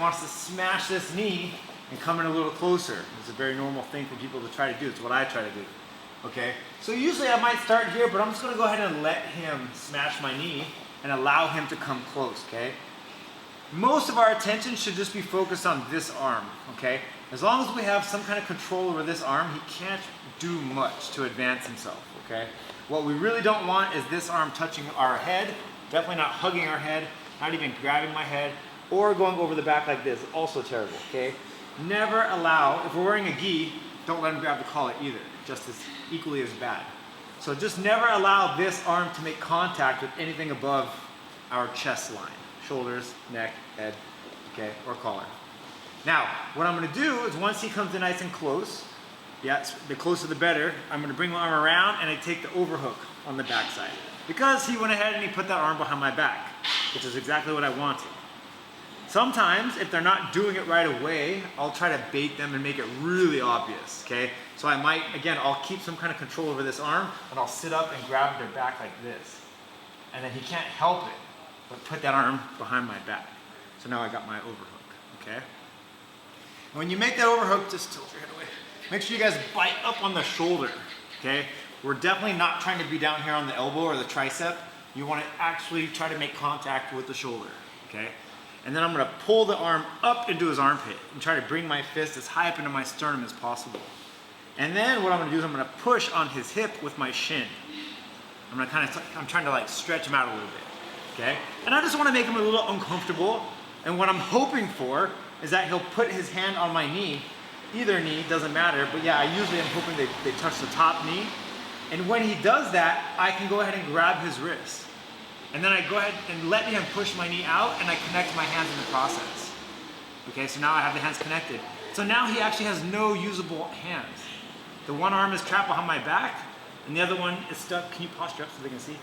wants to smash this knee and come in a little closer. It's a very normal thing for people to try to do. It's what I try to do. Okay, so usually I might start here, but I'm just gonna go ahead and let him smash my knee and allow him to come close, okay? Most of our attention should just be focused on this arm, okay? As long as we have some kind of control over this arm, he can't do much to advance himself, okay? What we really don't want is this arm touching our head, definitely not hugging our head, not even grabbing my head, or going over the back like this, also terrible, okay? Never allow, if we're wearing a gi, don't let him grab the collar either, just as equally as bad. So just never allow this arm to make contact with anything above our chest line, shoulders, neck, head, okay, or collar. Now, what I'm gonna do is once he comes in nice and close, yeah, the closer the better, I'm gonna bring my arm around and I take the overhook on the backside. Because he went ahead and he put that arm behind my back, which is exactly what I wanted. Sometimes, if they're not doing it right away, I'll try to bait them and make it really obvious, okay? So I might, again, I'll keep some kind of control over this arm and I'll sit up and grab their back like this. And then he can't help it, but put that arm behind my back. So now I got my overhook, okay? And when you make that overhook, just tilt your head away. Make sure you guys bite up on the shoulder, okay? We're definitely not trying to be down here on the elbow or the tricep. You wanna actually try to make contact with the shoulder, okay? And then I'm gonna pull the arm up into his armpit and try to bring my fist as high up into my sternum as possible. And then what I'm gonna do is I'm gonna push on his hip with my shin. I'm trying to like stretch him out a little bit, okay? And I just wanna make him a little uncomfortable. And what I'm hoping for is that he'll put his hand on my knee, either knee, doesn't matter, but yeah, I usually am hoping they touch the top knee. And when he does that, I can go ahead and grab his wrist. And then I go ahead and let him push my knee out and I connect my hands in the process. Okay, so now I have the hands connected. So now he actually has no usable hands. The one arm is trapped behind my back and the other one is stuck. Can you posture up so they can see?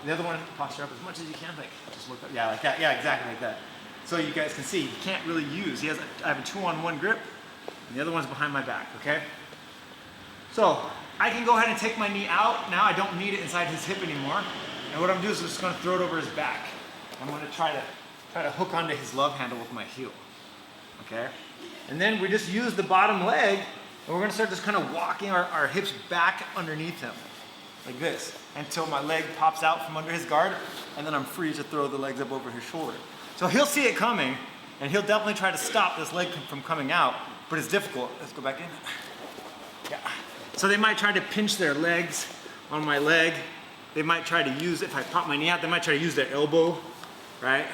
The other one, posture up as much as you can, like just look up. Yeah, like that, yeah, exactly like that. So you guys can see, he can't really use. I have a 2-on-1 grip and the other one's behind my back, okay? So I can go ahead and take my knee out. Now I don't need it inside his hip anymore. And what I'm doing is I'm just gonna throw it over his back. I'm gonna try to hook onto his love handle with my heel, okay? And then we just use the bottom leg and we're gonna start just kind of walking our hips back underneath him, like this, until my leg pops out from under his guard, and then I'm free to throw the legs up over his shoulder. So he'll see it coming, and he'll definitely try to stop this leg from coming out, but it's difficult. Let's go back in. Yeah. So they might try to pinch their legs on my leg. They might try to use, if I pop my knee out, they might try to use their elbow, right?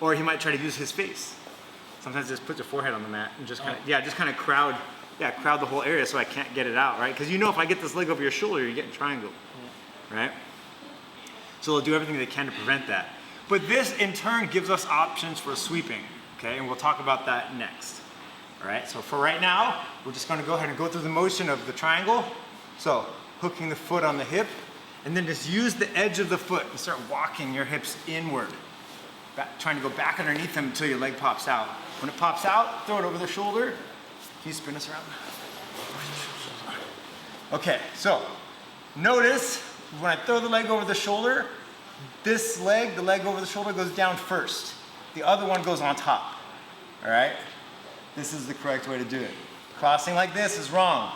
Or he might try to use his face. Sometimes just put your forehead on the mat and just kind of, crowd the whole area so I can't get it out, right? Because you know if I get this leg over your shoulder, you're getting triangle, right? So they'll do everything they can to prevent that. But this in turn gives us options for sweeping, okay? And we'll talk about that next, all right? So for right now, we're just gonna go ahead and go through the motion of the triangle. So hooking the foot on the hip, and then just use the edge of the foot and start walking your hips inward. Trying to go back underneath them until your leg pops out. When it pops out, throw it over the shoulder. Can you spin us around? Okay, so notice when I throw the leg over the shoulder, this leg, the leg over the shoulder goes down first. The other one goes on top, all right? This is the correct way to do it. Crossing like this is wrong.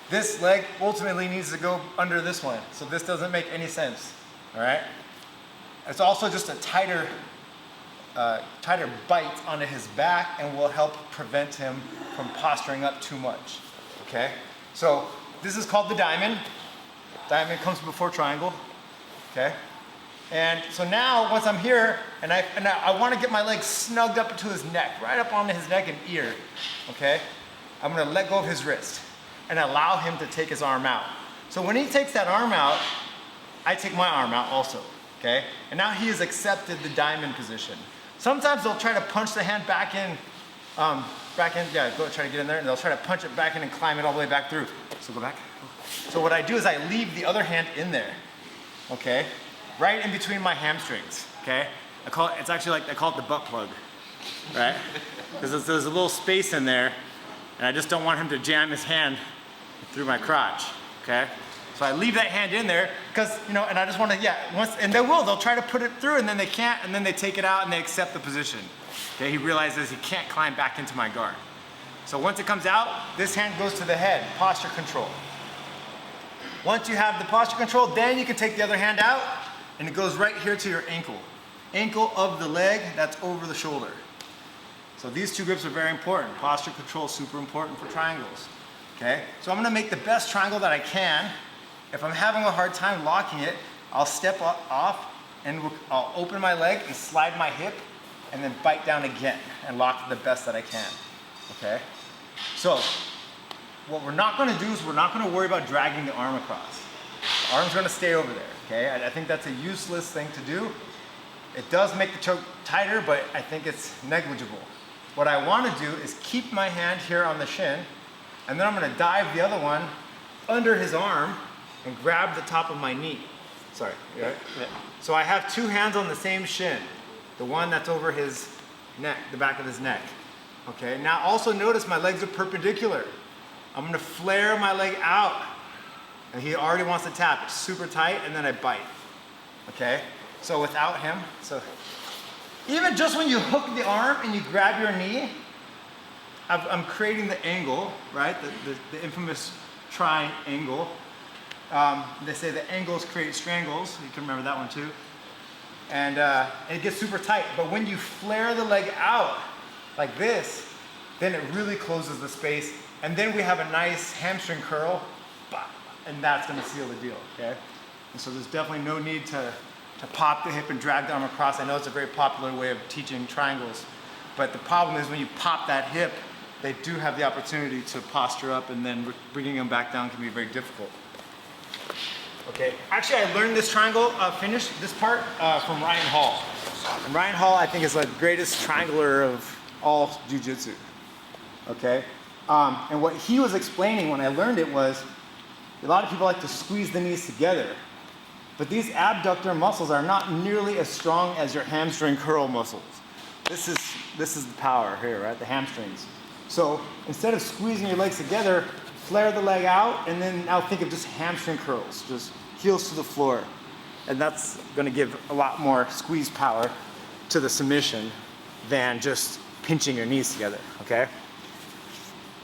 This leg ultimately needs to go under this one, so this doesn't make any sense, all right? It's also just a tighter bite onto his back and will help prevent him from posturing up too much, okay? So this is called the diamond. Diamond comes before triangle, okay? And so now, once I'm here, and I want to get my leg snugged up to his neck, right up onto his neck and ear, okay? I'm gonna let go of his wrist and allow him to take his arm out. So when he takes that arm out, I take my arm out also, okay? And now he has accepted the diamond position. Sometimes they'll try to punch the hand back in, yeah, go try to get in there, and they'll try to punch it back in and climb it all the way back through. So go back. So what I do is I leave the other hand in there, okay? Right in between my hamstrings, okay? I call it the butt plug, right? Because there's a little space in there, and I just don't want him to jam his hand through my crotch, okay? So I leave that hand in there because, you know, and I just want to, yeah, they'll try to put it through and then they can't, and then they take it out and they accept the position. Okay, he realizes he can't climb back into my guard. So once it comes out, this hand goes to the head, posture control. Once you have the posture control, then you can take the other hand out and it goes right here to your ankle. Ankle of the leg that's over the shoulder. So these two grips are very important. Posture control is super important for triangles. Okay, so I'm gonna make the best triangle that I can. If I'm having a hard time locking it, I'll step off and I'll open my leg and slide my hip and then bite down again and lock it the best that I can. Okay, so what we're not gonna do is we're not gonna worry about dragging the arm across. The arm's gonna stay over there, okay? I think that's a useless thing to do. It does make the choke tighter, but I think it's negligible. What I wanna do is keep my hand here on the shin, and then I'm gonna dive the other one under his arm and grab the top of my knee. Sorry, you all right? Yeah. So I have two hands on the same shin, the one that's over his neck, the back of his neck. Okay, now also notice my legs are perpendicular. I'm gonna flare my leg out, and he already wants to tap. It's super tight, and then I bite. Okay, so without him, so even just when you hook the arm and you grab your knee, I'm creating the angle, right? The infamous triangle. They say the angles create strangles. You can remember that one too. And it gets super tight. But when you flare the leg out like this, then it really closes the space. And then we have a nice hamstring curl, and that's gonna seal the deal, okay? And so there's definitely no need to pop the hip and drag the arm across. I know it's a very popular way of teaching triangles, but the problem is when you pop that hip, they do have the opportunity to posture up, and then bringing them back down can be very difficult. Okay, actually I learned this triangle, this part, from Ryan Hall. And Ryan Hall, I think, is the greatest triangler of all jiu-jitsu, okay? And what he was explaining when I learned it was, a lot of people like to squeeze the knees together, but these abductor muscles are not nearly as strong as your hamstring curl muscles. This is the power here, right? The hamstrings. So instead of squeezing your legs together, flare the leg out, and then now think of just hamstring curls, just heels to the floor. And that's gonna give a lot more squeeze power to the submission than just pinching your knees together, okay?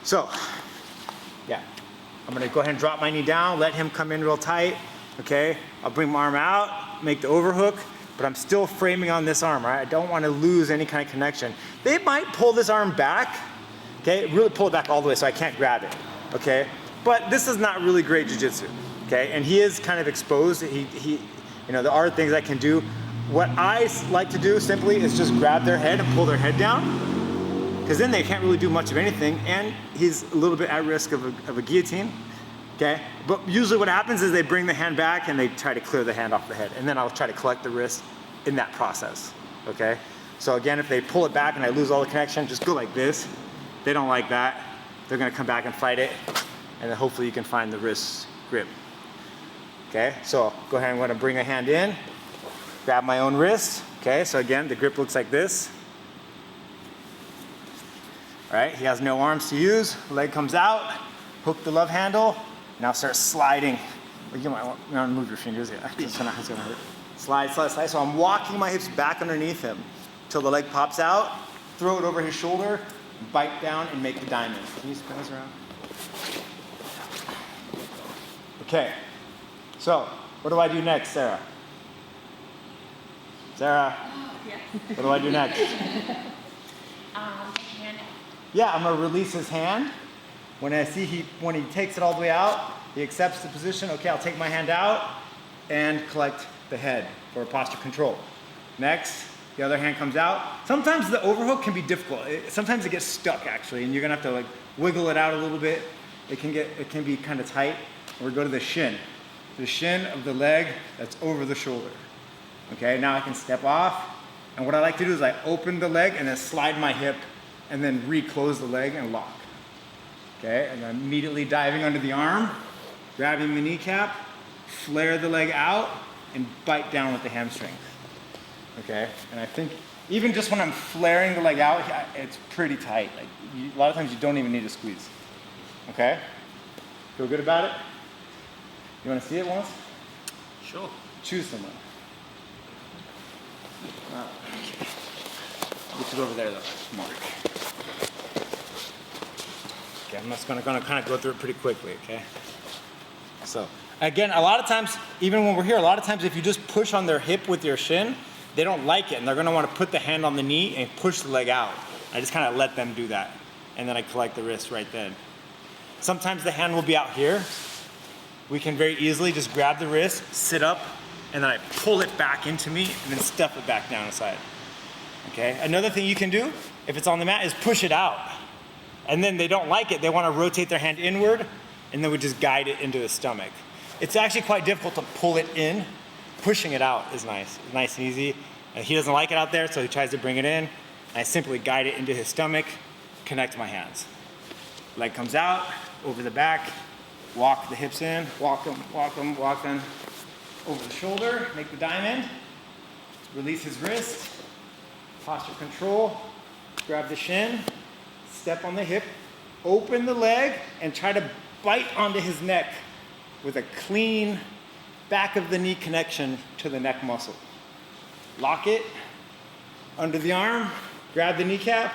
So, yeah, I'm gonna go ahead and drop my knee down, let him come in real tight, okay? I'll bring my arm out, make the overhook, but I'm still framing on this arm, right? I don't wanna lose any kind of connection. They might pull this arm back, okay? Really pull it back all the way so I can't grab it, okay? But this is not really great jiu-jitsu, okay? And he is kind of exposed. You know, there are things I can do. What I like to do simply is just grab their head and pull their head down, because then they can't really do much of anything, and he's a little bit at risk of a guillotine, okay? But usually what happens is they bring the hand back and they try to clear the hand off the head, and then I'll try to collect the wrist in that process, okay? So again, if they pull it back and I lose all the connection, just go like this. They don't like that. They're gonna come back and fight it, and then hopefully you can find the wrist grip. Okay, so go ahead, I'm gonna bring a hand in, grab my own wrist. Okay, so again, the grip looks like this. All right, he has no arms to use, leg comes out, hook the love handle, now start sliding. Well, you might want to move your fingers, yeah, it's gonna hurt. Slide, slide, slide, so I'm walking my hips back underneath him till the leg pops out, throw it over his shoulder, bite down and make the diamond. Can you spin this around? Okay, so what do I do next, Sarah? Sarah, what do I do next? Yeah, I'm gonna release his hand. When I see when he takes it all the way out, he accepts the position. Okay, I'll take my hand out and collect the head for posture control. Next, the other hand comes out. Sometimes the overhook can be difficult. Sometimes it gets stuck actually, and you're gonna have to like wiggle it out a little bit. It can be kind of tight. Or go to the shin of the leg that's over the shoulder. Okay, now I can step off, and what I like to do is I open the leg and then slide my hip, and then reclose the leg and lock. Okay, and I'm immediately diving under the arm, grabbing the kneecap, flare the leg out, and bite down with the hamstring. Okay, and I think even just when I'm flaring the leg out, it's pretty tight. Like a lot of times you don't even need to squeeze. Okay, feel good about it? You want to see it once? Sure. Choose someone. Get it over there though, Mark. Okay, I'm just gonna kind of go through it pretty quickly, okay? So, again, a lot of times, even when we're here, a lot of times if you just push on their hip with your shin, they don't like it, and they're gonna wanna put the hand on the knee and push the leg out. I just kind of let them do that, and then I collect the wrist right then. Sometimes the hand will be out here. We can very easily just grab the wrist, sit up, and then I pull it back into me, and then step it back down aside. Okay, another thing you can do, if it's on the mat, is push it out. And then they don't like it, they wanna rotate their hand inward, and then we just guide it into the stomach. It's actually quite difficult to pull it in. Pushing it out is nice and easy. And he doesn't like it out there, so he tries to bring it in. I simply guide it into his stomach, connect my hands. Leg comes out, over the back, walk the hips in, walk them, over the shoulder, make the diamond, release his wrist, posture control, grab the shin, step on the hip, open the leg, and try to bite onto his neck with a clean back of the knee connection to the neck muscle. Lock it under the arm, grab the kneecap,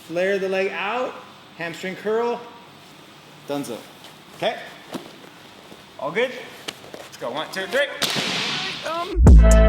flare the leg out, hamstring curl, donezo. Okay? All good? Let's go, 1, 2, 3.